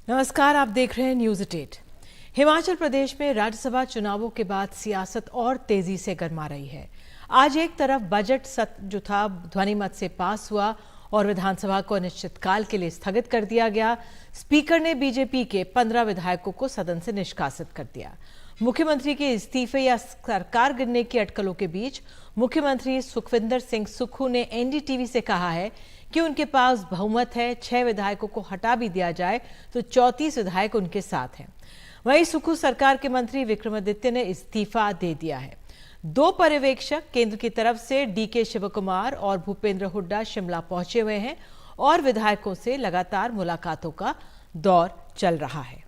नमस्कार, आप देख रहे हैं न्यूज 8। हिमाचल प्रदेश में राज्यसभा चुनावों के बाद सियासत और तेजी से गर्मा रही है। आज एक तरफ बजट सत्र जो था ध्वनिमत से पास हुआ और विधानसभा को अनिश्चितकाल के लिए स्थगित कर दिया गया। स्पीकर ने बीजेपी के 15 विधायकों को सदन से निष्कासित कर दिया। मुख्यमंत्री के इस्तीफे या सरकार गिरने की अटकलों के बीच मुख्यमंत्री सुखविंदर सिंह सुक्खू ने एनडीटीवी से कहा है कि उनके पास बहुमत है। 6 विधायकों को हटा भी दिया जाए तो 34 विधायक उनके साथ हैं। वहीं सुक्खू सरकार के मंत्री विक्रमादित्य ने इस्तीफा दे दिया है। 2 पर्यवेक्षक केंद्र की तरफ से डीके शिवकुमार और भूपेंद्र हुड्डा शिमला पहुंचे हुए हैं और विधायकों से लगातार मुलाकातों का दौर चल रहा है।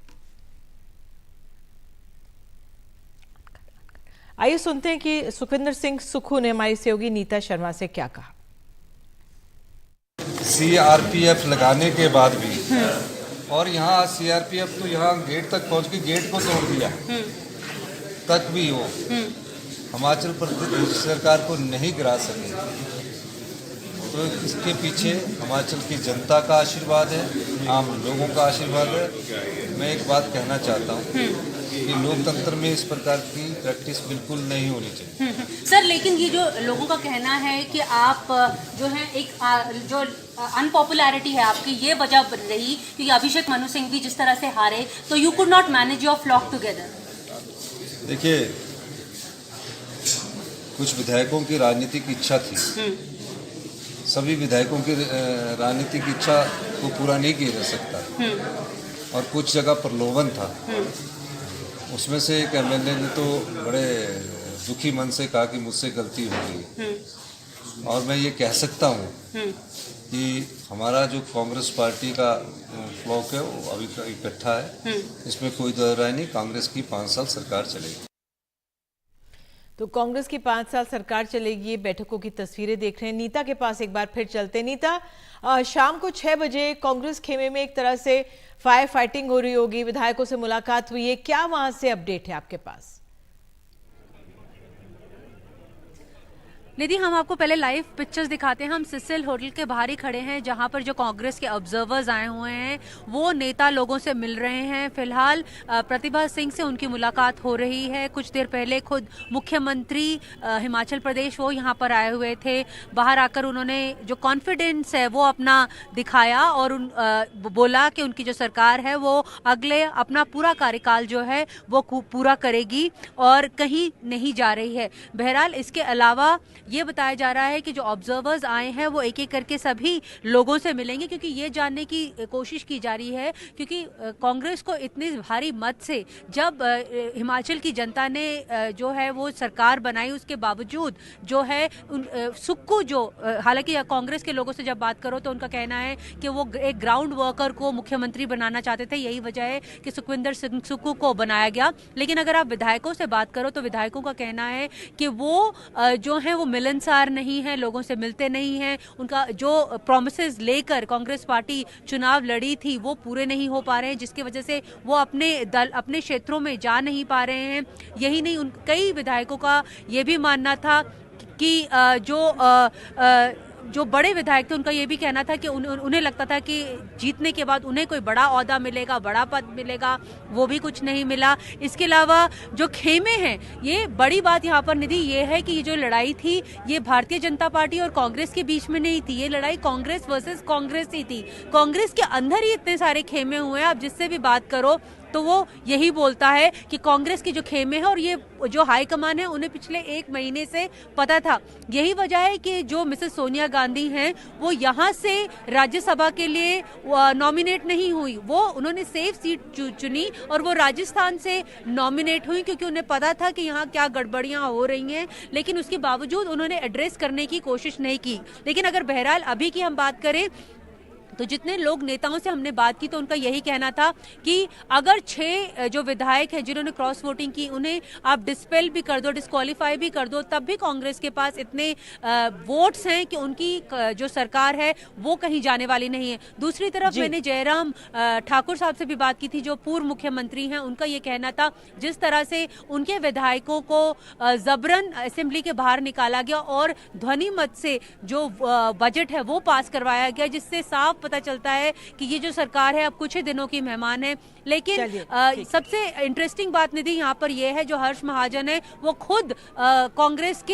आइए सुनते हैं कि सुखविंदर सिंह सुक्खू ने हमारी सहयोगी नीता शर्मा से क्या कहा। सीआरपीएफ लगाने के बाद भी और यहाँ सीआरपीएफ तो यहाँ गेट तक पहुँच के गेट को तोड़ दिया तक भी वो हिमाचल प्रदेश सरकार को नहीं गिरा सके। तो इसके पीछे हिमाचल की जनता का आशीर्वाद है, आम लोगों का आशीर्वाद है। मैं एक बात कहना चाहता हूँ कि लोकतंत्र में इस प्रकार की प्रैक्टिस बिल्कुल नहीं होनी चाहिए। सर, लेकिन ये जो लोगों का कहना है कि आप जो है एक जो अनपॉपुलैरिटी है आपकी, ये वजह बन रही क्योंकि अभिषेक मनु सिंह भी जिस तरह से हारे तो you could not manage your flock together. देखिए, कुछ विधायकों की राजनीतिक इच्छा थी, सभी विधायकों की राजनीतिक इच्छा को पूरा नहीं किया जा सकता और कुछ जगह प्रलोभन था। उसमें से एक एमएलए ने तो बड़े दुखी मन से कहा कि मुझसे गलती हो गई और मैं ये कह सकता हूँ कि हमारा जो कांग्रेस पार्टी का फ्लॉक है वो अभी इकट्ठा है, इसमें कोई दो राय नहीं। कांग्रेस की 5 साल सरकार चलेगी। तो कांग्रेस की 5 साल सरकार चलेगी। बैठकों की तस्वीरें देख रहे हैं। नीता के पास एक बार फिर चलते। नीता, शाम को 6 बजे कांग्रेस खेमे में एक तरह से फायर फाइटिंग हो रही होगी, विधायकों से मुलाकात हुई है, क्या वहां से अपडेट है आपके पास? निधि, हम आपको पहले लाइव पिक्चर्स दिखाते हैं। हम सिसिल होटल के बाहर ही खड़े हैं जहां पर जो कांग्रेस के ऑब्जर्वर्स आए हुए हैं वो नेता लोगों से मिल रहे हैं। फिलहाल प्रतिभा सिंह से उनकी मुलाकात हो रही है। कुछ देर पहले खुद मुख्यमंत्री हिमाचल प्रदेश वो यहां पर आए हुए थे। बाहर आकर उन्होंने जो कॉन्फिडेंस है वो अपना दिखाया और बोला कि उनकी जो सरकार है वो अगले अपना पूरा कार्यकाल जो है वो पूरा करेगी और कहीं नहीं जा रही है। बहरहाल इसके अलावा ये बताया जा रहा है कि जो ऑब्जर्वर्स आए हैं वो एक एक करके सभी लोगों से मिलेंगे क्योंकि ये जानने की कोशिश की जा रही है क्योंकि कांग्रेस को इतनी भारी मत से जब हिमाचल की जनता ने जो है वो सरकार बनाई, उसके बावजूद जो है सुक्खू जो हालांकि कांग्रेस के लोगों से जब बात करो तो उनका कहना है कि वो एक ग्राउंड वर्कर को मुख्यमंत्री बनाना चाहते थे। यही वजह है कि सुखविंदर सिंह सुक्खू को बनाया गया। लेकिन अगर आप विधायकों से बात करो तो विधायकों का कहना है कि वो जो है वो मिलनसार नहीं है, लोगों से मिलते नहीं हैं। उनका जो प्रॉमिसेस लेकर कांग्रेस पार्टी चुनाव लड़ी थी वो पूरे नहीं हो पा रहे हैं, जिसकी वजह से वो अपने क्षेत्रों में जा नहीं पा रहे हैं। यही नहीं, कई विधायकों का ये भी मानना था कि जो बड़े विधायक थे उनका ये भी कहना था कि उन्हें लगता था कि जीतने के बाद उन्हें कोई बड़ा ओहदा मिलेगा, बड़ा पद मिलेगा, वो भी कुछ नहीं मिला। इसके अलावा जो खेमे हैं, ये बड़ी बात यहाँ पर निधि ये है कि ये जो लड़ाई थी ये भारतीय जनता पार्टी और कांग्रेस के बीच में नहीं थी। ये लड़ाई कांग्रेस वर्सेस कांग्रेस ही थी। कांग्रेस के अंदर ही इतने सारे खेमे हुए हैं। आप जिससे भी बात करो तो वो यही बोलता है कि कांग्रेस के जो खेमे हैं और ये जो हाईकमान है उन्हें पिछले 1 महीने से पता था। यही वजह है कि जो मिसेस सोनिया गांधी हैं वो यहाँ से राज्यसभा के लिए नॉमिनेट नहीं हुई। वो उन्होंने सेफ सीट चुनी और वो राजस्थान से नॉमिनेट हुई क्योंकि उन्हें पता था कि यहाँ क्या गड़बड़ियाँ हो रही हैं। लेकिन उसके बावजूद उन्होंने एड्रेस करने की कोशिश नहीं की। लेकिन अगर बहरहाल अभी की हम बात करें तो जितने लोग नेताओं से हमने बात की तो उनका यही कहना था कि अगर 6 जो विधायक हैं जिन्होंने क्रॉस वोटिंग की उन्हें आप डिस्पेल भी कर दो, डिस्क्वालीफाई भी कर दो, तब भी कांग्रेस के पास इतने वोट्स हैं कि उनकी जो सरकार है वो कहीं जाने वाली नहीं है। दूसरी तरफ मैंने जयराम ठाकुर साहब से भी बात की थी जो पूर्व मुख्यमंत्री हैं। उनका ये कहना था जिस तरह से उनके विधायकों को जबरन असेंबली के बाहर निकाला गया और ध्वनि मत से जो बजट है वो पास करवाया गया, जिससे साफ पता चलता है कि ये जो सरकार है अब कुछ ही दिनों की मेहमान है। लेकिन सबसे इंटरेस्टिंग बात निधि यहाँ पर यह है, जो हर्ष महाजन है वो खुद कांग्रेस के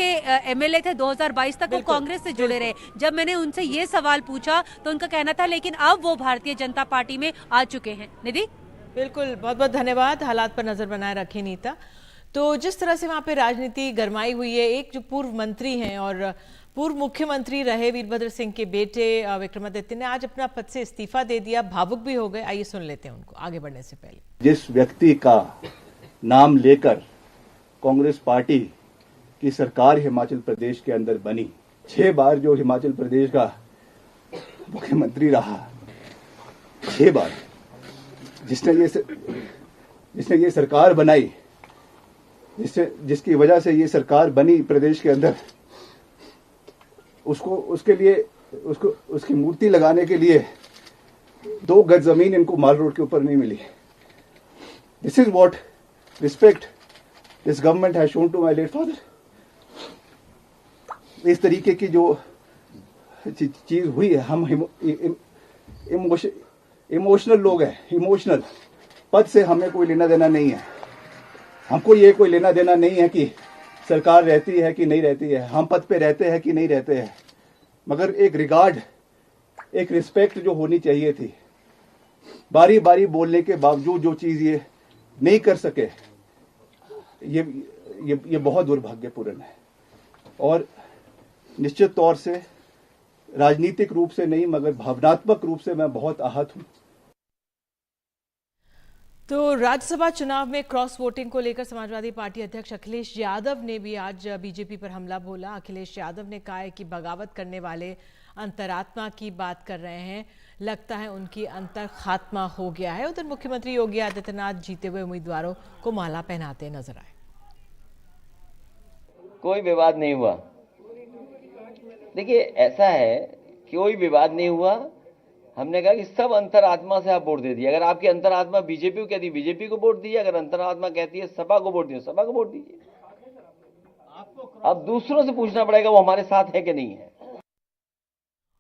एमएलए थे, 2022 तक वो कांग्रेस से जुड़े रहे। जब मैंने उनसे ये सवाल पूछा तो उनका कहना था लेकिन अब वो भारतीय जनता पार्टी में आ चुके हैं। निधि, बिल्कुल, बहुत बहुत धन्यवाद। हालात पर नजर बनाए रखे नीता। तो जिस तरह से वहां पे राजनीति गरमाई हुई है, एक जो पूर्व मंत्री हैं और पूर्व मुख्यमंत्री रहे वीरभद्र सिंह के बेटे विक्रमादित्य ने आज अपना पद से इस्तीफा दे दिया, भावुक भी हो गए। आइए सुन लेते हैं उनको आगे बढ़ने से पहले। जिस व्यक्ति का नाम लेकर कांग्रेस पार्टी की सरकार हिमाचल प्रदेश के अंदर बनी, 6 बार जो हिमाचल प्रदेश का मुख्यमंत्री रहा, 6 बार जिसने ये सरकार बनाई, जिसकी वजह से ये सरकार बनी प्रदेश के अंदर, उसकी मूर्ति लगाने के लिए 2 गज जमीन इनको माल रोड के ऊपर नहीं मिली। This is what respect this government has shown to my late father. इस तरीके की जो चीज हुई है, हम इमोशनल लोग हैं, इमोशनल। पद से हमें कोई लेना देना नहीं है, हमको ये कोई लेना देना नहीं है कि सरकार रहती है कि नहीं रहती है, हम पद पे रहते हैं कि नहीं रहते हैं, मगर एक रिगार्ड, एक रिस्पेक्ट जो होनी चाहिए थी। बारी बारी बोलने के बावजूद जो चीज ये नहीं कर सके, ये बहुत दुर्भाग्यपूर्ण है। और निश्चित तौर से राजनीतिक रूप से नहीं मगर भावनात्मक रूप से मैं बहुत आहत हूं। तो राज्यसभा चुनाव में क्रॉस वोटिंग को लेकर समाजवादी पार्टी अध्यक्ष अखिलेश यादव ने भी आज बीजेपी पर हमला बोला। अखिलेश यादव ने कहा है कि बगावत करने वाले अंतरात्मा की बात कर रहे हैं, लगता है उनकी अंतर खात्मा हो गया है। उधर मुख्यमंत्री योगी आदित्यनाथ जीते हुए उम्मीदवारों को माला पहनाते नजर आए। कोई विवाद नहीं हुआ। देखिए, ऐसा है, कोई विवाद नहीं हुआ। हमने कहा कि सब अंतरात्मा से आप वोट दे दिए। अगर आपकी अंतरात्मा बीजेपी को कहती है बीजेपी को वोट दीजिए, अगर अंतरात्मा कहती है सपा को वोट दीजिए, सपा को वोट दीजिए। अब दूसरों से पूछना पड़ेगा वो हमारे साथ है कि नहीं है।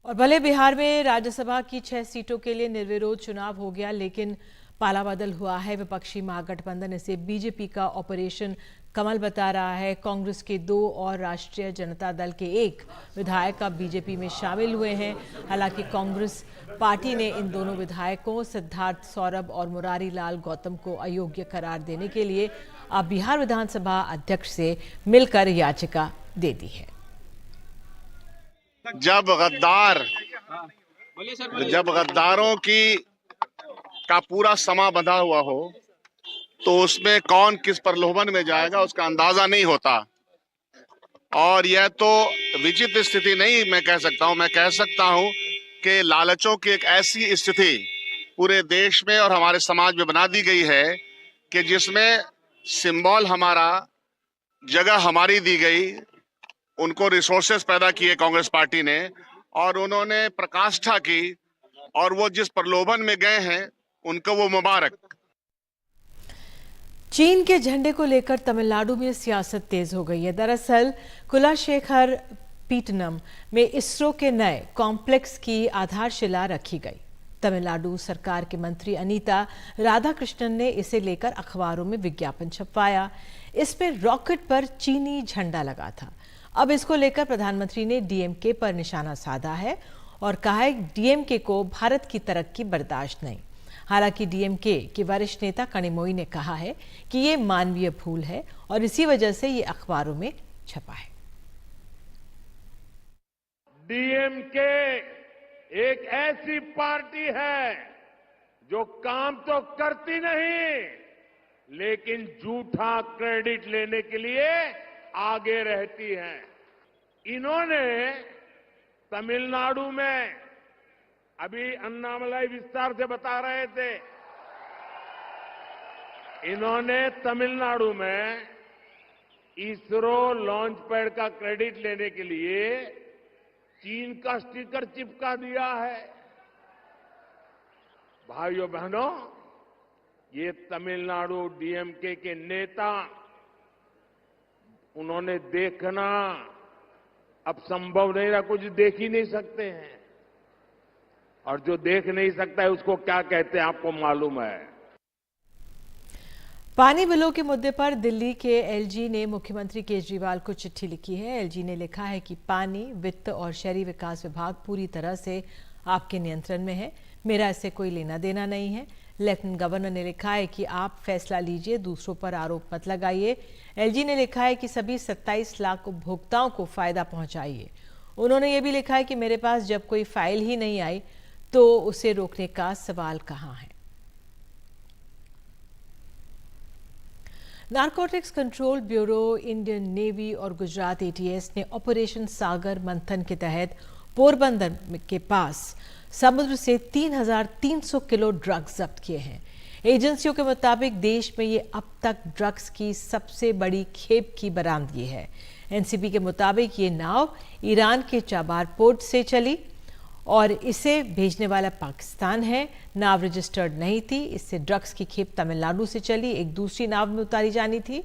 और भले बिहार में राज्यसभा की 6 सीटों के लिए निर्विरोध चुनाव हो गया, लेकिन पाला बदल हुआ है। विपक्षी महागठबंधन इसे बीजेपी का ऑपरेशन कमल बता रहा है। कांग्रेस के 2 और राष्ट्रीय जनता दल के 1 विधायक अब बीजेपी में शामिल हुए हैं। हालांकि कांग्रेस पार्टी ने इन दोनों विधायकों सिद्धार्थ सौरभ और मुरारी लाल गौतम को अयोग्य करार देने के लिए अब बिहार विधानसभा अध्यक्ष से मिलकर याचिका दे दी है। जब गद्दारों का पूरा समा बंधा हुआ हो तो उसमें कौन किस प्रलोभन में जाएगा उसका अंदाजा नहीं होता। और यह तो विचित्र स्थिति नहीं मैं कह सकता हूं, मैं कह सकता हूं कि लालचों की एक ऐसी स्थिति पूरे देश में और हमारे समाज में बना दी गई है कि जिसमें सिंबल हमारा, जगह हमारी दी गई, उनको रिसोर्सेस पैदा किए कांग्रेस पार्टी ने और उन्होंने प्रकाष्ठा की और वो जिस प्रलोभन में गए हैं उनको वो मुबारक। चीन के झंडे को लेकर तमिलनाडु में सियासत तेज हो गई है। दरअसल कुलाशेखर पीटनम में इसरो के नए कॉम्प्लेक्स की आधारशिला रखी गई। तमिलनाडु सरकार के मंत्री अनीता राधाकृष्णन ने इसे लेकर अखबारों में विज्ञापन छपवाया। इस पर रॉकेट पर चीनी झंडा लगा था। अब इसको लेकर प्रधानमंत्री ने डीएमके पर निशाना साधा है और कहा है डीएमके को भारत की तरक्की बर्दाश्त नहीं। हालांकि डीएमके के वरिष्ठ नेता कनिमोई ने कहा है कि ये मानवीय भूल है और इसी वजह से ये अखबारों में छपा है। डीएमके एक ऐसी पार्टी है जो काम तो करती नहीं लेकिन झूठा क्रेडिट लेने के लिए आगे रहती है। इन्होंने तमिलनाडु में, अभी अन्नामलाई विस्तार से बता रहे थे, इन्होंने तमिलनाडु में इसरो लॉन्च पैड का क्रेडिट लेने के लिए चीन का स्टिकर चिपका दिया है। भाइयों बहनों, ये तमिलनाडु डीएमके के नेता, उन्होंने देखना अब संभव नहीं रहा, कुछ देख ही नहीं सकते हैं। और जो देख नहीं सकता है उसको क्या कहते हैं आपको मालूम है। पानी बिलों के मुद्दे पर दिल्ली के एलजी ने मुख्यमंत्री केजरीवाल को चिट्ठी लिखी है। एलजी ने लिखा है कि पानी, वित्त और शहरी विकास विभाग पूरी तरह से आपके नियंत्रण में है, मेरा इससे कोई लेना देना नहीं है। लेफ्टिनेंट गवर्नर ने लिखा है कि आप फैसला लीजिए, दूसरों पर आरोप मत लगाइए। एलजी ने लिखा है कि सभी 27 लाख उपभोक्ताओं को फायदा पहुंचाइए। उन्होंने ये भी लिखा है कि मेरे पास जब कोई फाइल ही नहीं आई तो उसे रोकने का सवाल कहां है। Narcotics control bureau, Indian navy और गुजरात एटीएस ने ऑपरेशन सागर मंथन के तहत पोरबंदर के पास समुद्र से 3,300 किलो ड्रग्स जब्त किए हैं। एजेंसियों के मुताबिक देश में ये अब तक ड्रग्स की सबसे बड़ी खेप की बरामदगी है। एनसीबी के मुताबिक ये नाव ईरान के चाबार पोर्ट से चली और इसे भेजने वाला पाकिस्तान है। नाव रजिस्टर्ड नहीं थी। इससे ड्रग्स की खेप तमिलनाडु से चली, एक दूसरी नाव में उतारी जानी थी।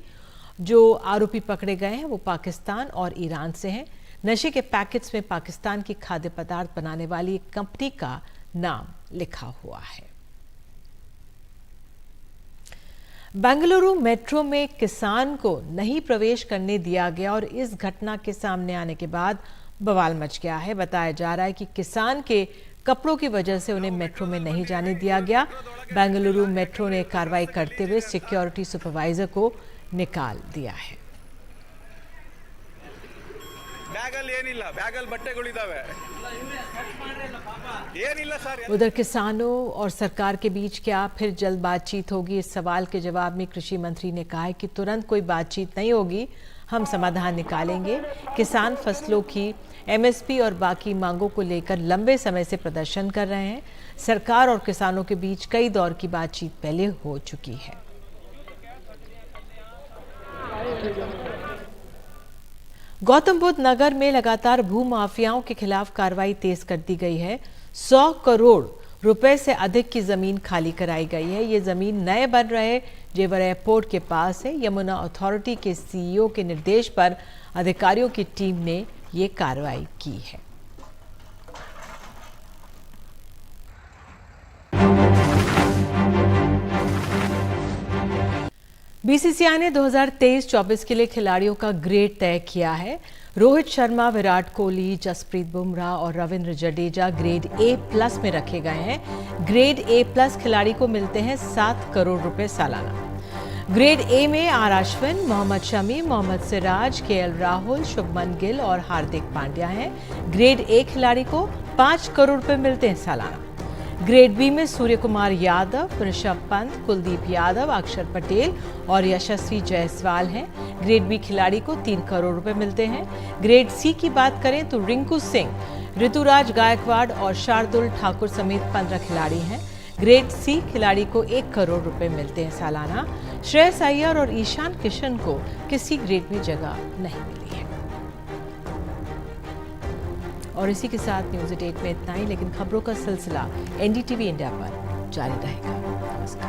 जो आरोपी पकड़े गए हैं वो पाकिस्तान और ईरान से हैं। नशे के पैकेट्स में पाकिस्तान की खाद्य पदार्थ बनाने वाली एक कंपनी का नाम लिखा हुआ है। बेंगलुरु मेट्रो में किसान को नहीं प्रवेश करने दिया गया और इस घटना के सामने आने के बाद बवाल मच गया है। बताया जा रहा है कि किसान के कपड़ों की वजह से उन्हें मेट्रो में नहीं जाने दिया गया। बेंगलुरु मेट्रो ने कार्रवाई करते हुए सिक्योरिटी सुपरवाइजर को निकाल दिया है। उधर किसानों और सरकार के बीच क्या फिर जल्द बातचीत होगी, इस सवाल के जवाब में कृषि मंत्री ने कहा है कि तुरंत कोई बातचीत नहीं होगी, हम समाधान निकालेंगे। किसान फसलों की एमएसपी और बाकी मांगों को लेकर लंबे समय से प्रदर्शन कर रहे हैं। सरकार और किसानों के बीच कई दौर की बातचीत पहले हो चुकी है। गौतम बुद्ध नगर में लगातार भू माफियाओं के खिलाफ कार्रवाई तेज कर दी गई है। 100 करोड़ रुपए से अधिक की जमीन खाली कराई गई है। ये जमीन नए बन रहे जेवर एयरपोर्ट के पास है। यमुना अथॉरिटी के सीईओ के निर्देश पर अधिकारियों की टीम ने ये कार्रवाई की है। बीसीसीआई ने 2023-24 के लिए खिलाड़ियों का ग्रेड तय किया है। रोहित शर्मा, विराट कोहली, जसप्रीत बुमराह और रविंद्र जडेजा ग्रेड A+ में रखे गए हैं। ग्रेड A+ खिलाड़ी को मिलते हैं 7 करोड़ रुपए सालाना। ग्रेड A में आर अश्विन, मोहम्मद शमी, मोहम्मद सिराज, केएल राहुल, शुभमन गिल और हार्दिक पांड्या हैं। ग्रेड A खिलाड़ी को 5 करोड़ रुपए मिलते हैं सालाना। ग्रेड B में सूर्य कुमार यादव, ऋषभ पंत, कुलदीप यादव, अक्षर पटेल और यशस्वी जायसवाल हैं। ग्रेड B खिलाड़ी को 3 करोड़ रुपए मिलते हैं। ग्रेड C की बात करें तो रिंकू सिंह, ऋतुराज गायकवाड़ और शार्दुल ठाकुर समेत 15 खिलाड़ी हैं। ग्रेड C खिलाड़ी को 1 करोड़ रुपए मिलते हैं सालाना। श्रेयस अय्यर और ईशान किशन को किसी ग्रेड में जगह नहीं मिली है। और इसी के साथ न्यूज़ 8 में इतना ही, लेकिन खबरों का सिलसिला एनडीटीवी इंडिया पर जारी रहेगा। नमस्कार।